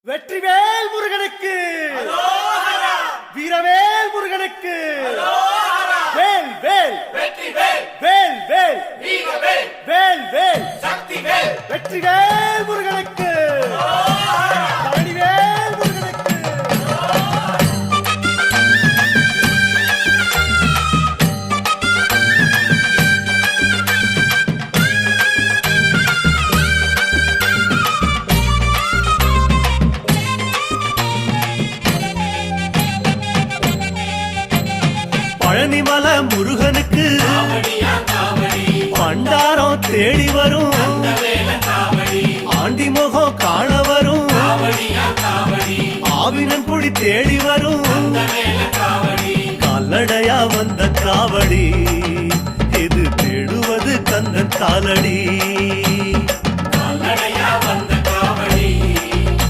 வெற்றிவேல் முருகனுக்கு, வீரவேல் முருகனுக்கு, வேல் வேல் வேல் வேல் வேல் வேல் வெற்றிவேல் முருகனுக்கு, பழனிவேல் முருகனுக்கு. பழனிமல முருகனுக்கு பண்டாரம் தேடி வரும், ஆண்டி முகம் காண வரும், ஆவினன் குடி தேடி வரும், கால்நடையா வந்த காவடி இது தேடுவது கந்தன் காலடி.